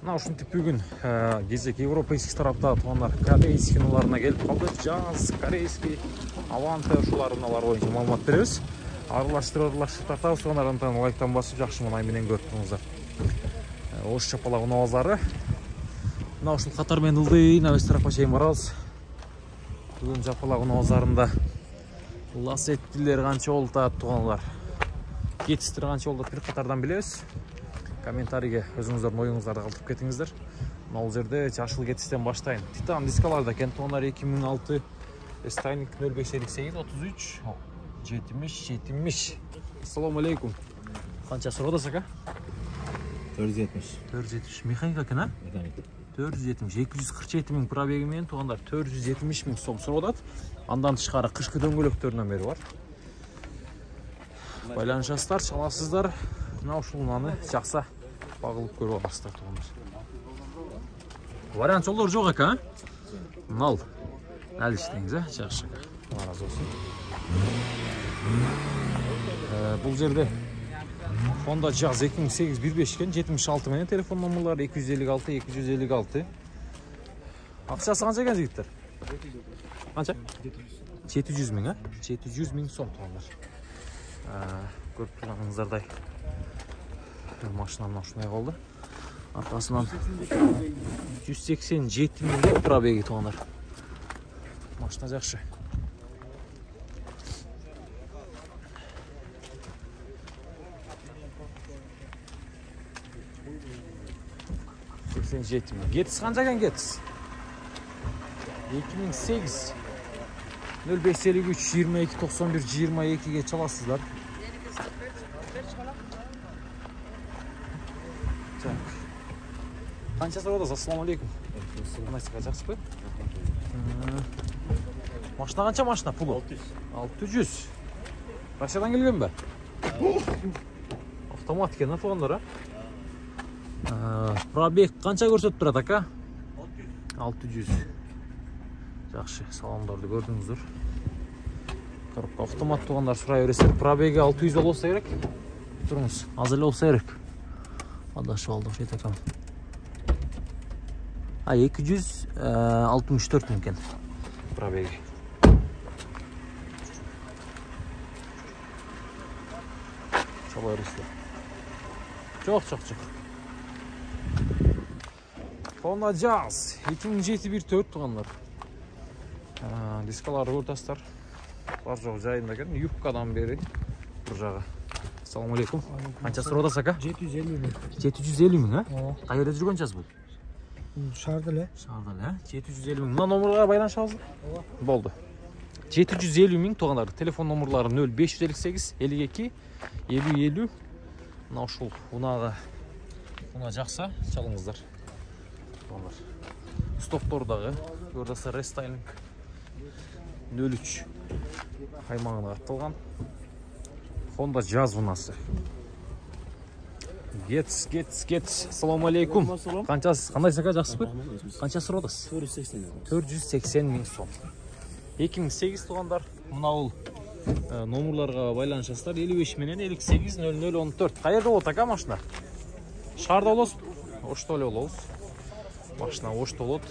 Мына ушинтип бүгүн кезек европейский тарапта тугандар корейский нуларына келип калды. Jazz, корейский, Avante ушуларыналар боюнча маалымат беребиз. Аралаштырып тартабыз тугандар, антан лайктан басып жакшы мунай менен көрүп туруңуздар. Ош чапалак унабазары. Мына ушул катар менен ылдый навес тарапка чейин барабыз. Бүгүн чапалак унабазарында ласеттилер канча болуп атат тугандар. Кетистер канча болуп атат бир катардан билебиз. Комментарийге өзүңүздөрдүн оюңуздарды калтырып кетиңиздер. Мына жерде жашыл кетистен баштайын. Титан дискаларда экен тугандар 2006 Стайник 0558 33 70. Ассаламу алейкум. Канча суродас ака? 470. Механика экен, а? Механика. 470. 247 миң пробеги менен тугандар 470 миң сом суродат. Андан тышкары кышкы дөңгөлөктөрүнөн бери бар. Байланышасыздар, чаласыздар. Мына ушул унаны жакса багылып көрүп аласыздар тугандар. Вариант жолдор жок ака, Мал. Ал иштеңиз, жакшы ака. Разы болсун. Бул жерде Honda Jazz 2008 15 экен, 76 менен телефон номерлары 256. Акчасы канча экен жигиттер? Канча? 700 миң, 700 миң сом тугандар. Көрүп турганыңыздардай машина ушундай калды. Аркасынан 187 миң пробеги тугандар. Машина жакшы. Getz kanca ekan Getz? 2008 0553 22 91 22'ge çalasızlar. Kança soradasız? Assalamu alaikum. Nasıl kaçacaksın bu? Maşına kança maşına pulu? 600. Rusya'dan gelgen mi? Otomatik ne tuğanlara? Pробег kança көрсөтүп турат ака? 600. Жакшы, салондорду көрдүңүздөр. Коробка автомат тугандар сурай бересиздер. Пробеги 600 болсо керек. Туруңуз, аз эле болсо керек. Адашып алдык жет акам. 264 миң экен пробеги. Чала бересиздер. Жок. Honda Jazz 2007-14 тугандар. Дискалары көртастар. Бар жок жайында экен. Юбкадан бери бир жагы. Ассаламу алейкум. Канча суродас ака? 750 миң. 750 миң, а? Кайерде жүргөн час бул? Шаарда эле. 750 миң. Мына номерге байланышабыз. Болду. 750 миң тугандар. Телефон номерлары 0558 52 50. Мына ушул унага жакса чалыңыздар. Стоптордагы көрдүңүздөр рестайлинг 03 аймагына атталган Honda Jazz унасы. Getz. Ассаламу алейкум. Канчасы? Кандайсыз ака, жакшысызбы? Канча суродасыз? 480 миң сом. 2008 тугандар. Мына бул номерларга байланышасыздар. 55 менен 58 0014. Каерде болот ака машина? Шаарда болосузбу? Ошто эле болобуз. Машина Ошто болот.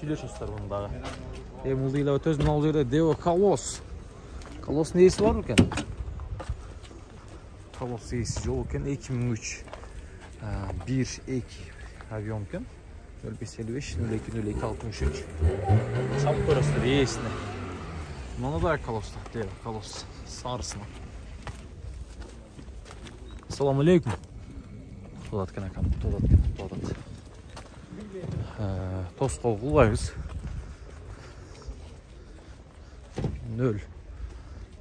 Сүйлөшөсүздөр муну дагы. Мулдыйлап өтөбүз. Мына бул жерде Devo Колос. Колостун ээси бар экен. Колос ээси жок экен. 2003 1-2 авион экен. 0555 02 63. Чалып көрөсүздөр ээсине. Мына да Колос, Devo Колос сарысына. Ассаламу алейкум. Тодат кен акам, тодат. Тоскол кулбайбыз. 0508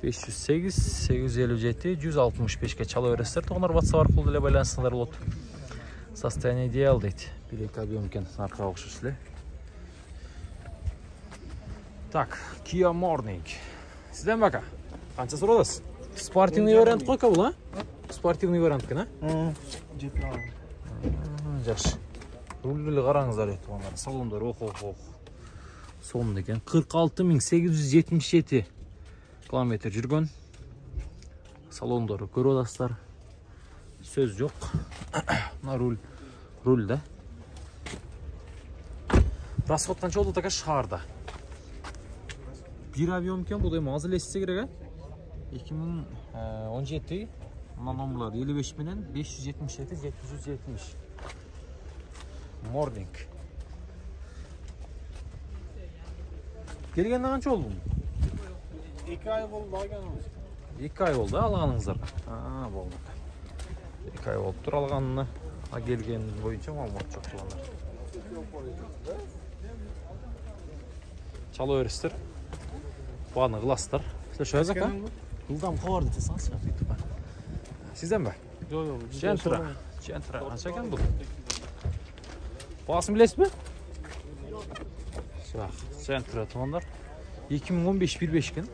857 165ке чала бересиздер. Тугандар WhatsApp аркылуу деле байланышсаңдар болот. Состояние идеал дейт. Билек объем экен, аркага окшош эле. Так, Kia Morning. Сизден бака? Канча суродасыз? Спортивный вариант го бул, а? Спортивный вариант экен, а? Жакшы. Рулды караңыздар тугандар. Салондар ох. Сонун экен. 46877 километр жүргөн. Салондору көрүп атасыздар. Söz yok. Mına rul da. Расход qancha oldu taka shaharda? Bir avion ekan, bu da hozir eshitsa kerak. 2017 Mana nomlar 55 bilan 577 770. Morning. Kelganda qancha oldu? 2 ay oldu alganımız. 2 ay oldu alganыңыздар. Ha, bo'ldi. 2 ay oldu tur alganını. Ha, kelgen boyunca ma'lumot yo'q bular. Çalo öğrettir. Bana glastar. Şöyle zaka. Yıldan kavardı desans ya bir tuba. Sizden mi? Yok yok. Centra. Ançakan bu. Basın bilesiz mi? Bak, Centra tuğanlar. 2015 15 gün.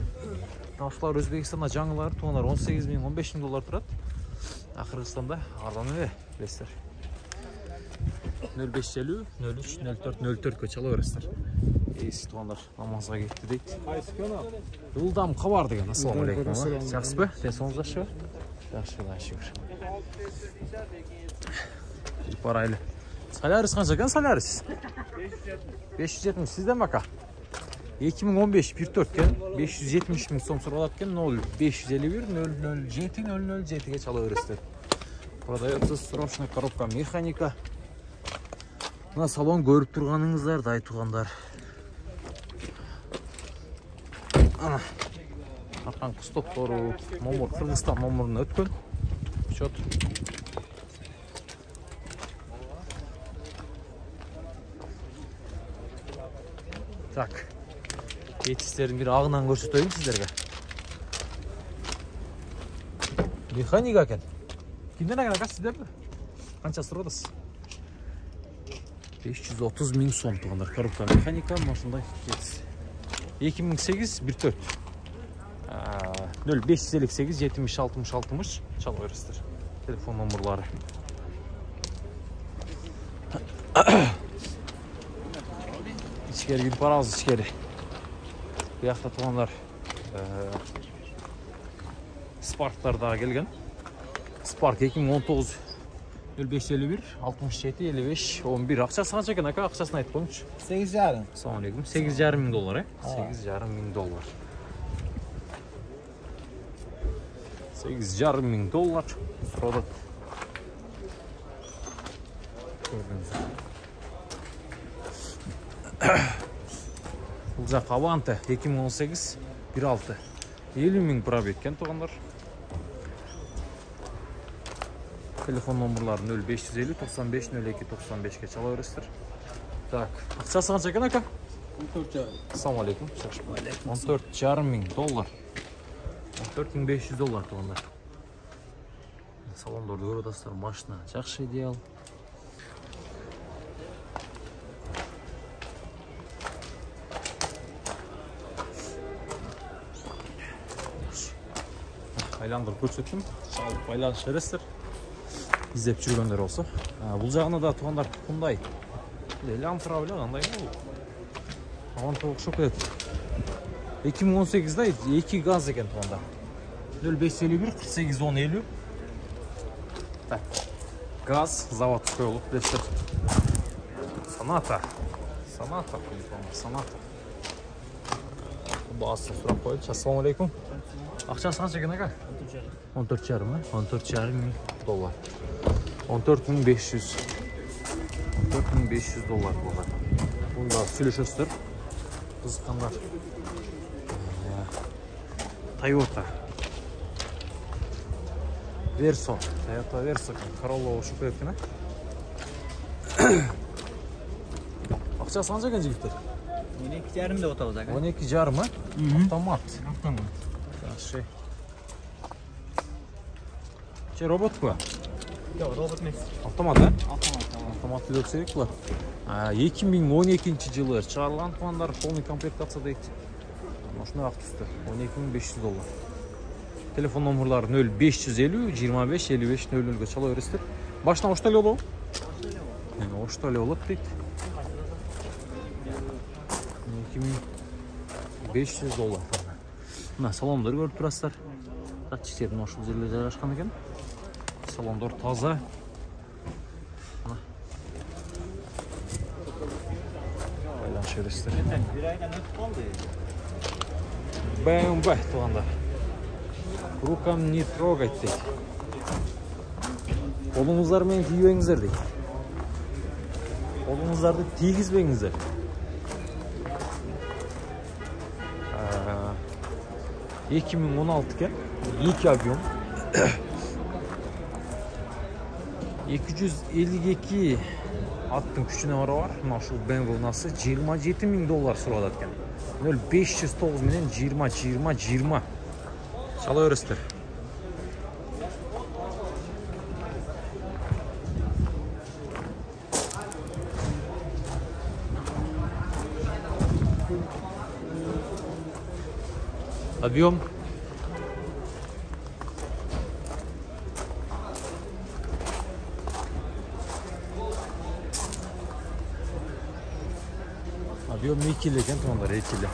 Naşlar Özbekistan'da canlılar tuğanlar 18 bin 15 bin dolar turat. Kırgızistan'da ardan öyle bilesizler. 0550 03 04 04 kaçalı öğrettir. Esi tuğanlar namazga gitti deydi. Yıldam kavardı gene. Assalamu alaikum. Жақсы ба? Денсаулығыңыз жақсы ба? Жақсы, Аллаға шүкір. Парайлы. Солярис қанша екен солярис? 570. Сізден бака? 2015 14 кен 570 мың сом сұралады кен 0551 007 007-ге чала өрестер. Продается срочная коробка механика. Мына салон көріп тұрғаныңыздар, дай туғандар. Ана. Арқан құстоптары, номер Қырғызстан номерін өткен. Счет. Так. Етістерін бір ағынан көрсетейін сіздерге. Механика екен. Kimden әген аға сіздер бі? Қанша сұрғадыз? 530 мың сом туғандар. Коробка механика, машиндай кетіс. 2008 14 0558 70 60 60 çal öğrettir. Telefon numaraları. İçeri gidip arazı içeri. Bu yakta tuğanlar Sparklar daha gelgen. Spark 2019 0551 67 55 11 akçası kaç eken aka akçasını ayıp koymuş. 8,5. Assalamu alaikum. 8,5 bin dolar. 8,5 bin dolar. 8,5 bin dolar. Sıradan. Gördüğünüz gibi. Бұл Avante 2018 1.6 50 bin para etken tuğanlar. Telefon numaraları 0550 95 02 95'e çala öğrettir. Так, ақшасы қанша екен ака? 14,5. Assalamu alaikum. 14,5 bin dolar. 14.500 dolar tuğanlar. Salonda görіп отырсыздар, машина жақсы идеал. Айландырып көрсеттім. Байланыс бересіздер. İzlеп жүргендер болса. Бұл жағына да туғандар Hyundai. Лямтыра біле қандай ма бұл? Оған тоғышып кетеді. 2018'de 2 gaz екен туғанда. 0551 48 10 50. Gaz завод қойылып білесіздер. Sonata. Sonata. Бағасын сұрақ қойып. Assalamu alaikum. Ақшасы қанша екен аға? 14,5 mı? 14,5 bin dolar. 14.500. 14.500 dolar bu kadar. Bunda sülüşüstür. Kızıkanlar. Toyota. Verso. Toyota Verso. Corolla oşup etkine. Akçası kaç ekan jigitler? 12,5 de otomatik. 12,5 mı? Автомат. Şey. Robot bu. Yok robot емес. Автомат, ha? Автомат. Автомат bu. 2012 жылы шығарылған туғандар полный комплектация дейді. Машина ақ түсті. 12.500 доллар. Телефон номерлары 0550 25 55 00-ге чала өрестер. Башына оштали олу? Оштали олып дейді. 2.500 доллар. Мына салондар көріп тұрасыздар. Датчиктердің ошыл жерлерде ашқан екен. Salonlar taza. Aylanışverişler. Bir aydan ötüp kaldı. Ben tuğanda. Rukam не трогать deydi. Kolunuzlar men tiyibеңiздер deydi. Kolunuzlardı tiygizбеңиздер. 2016 ken 2 объем 252 аттың күчүнө бар. Мына ушул бензинасы $27.000 сурап атат экен. 0509 менен 20 чала бересиздер. Объем объем 2 ekan, to'g'ri 2.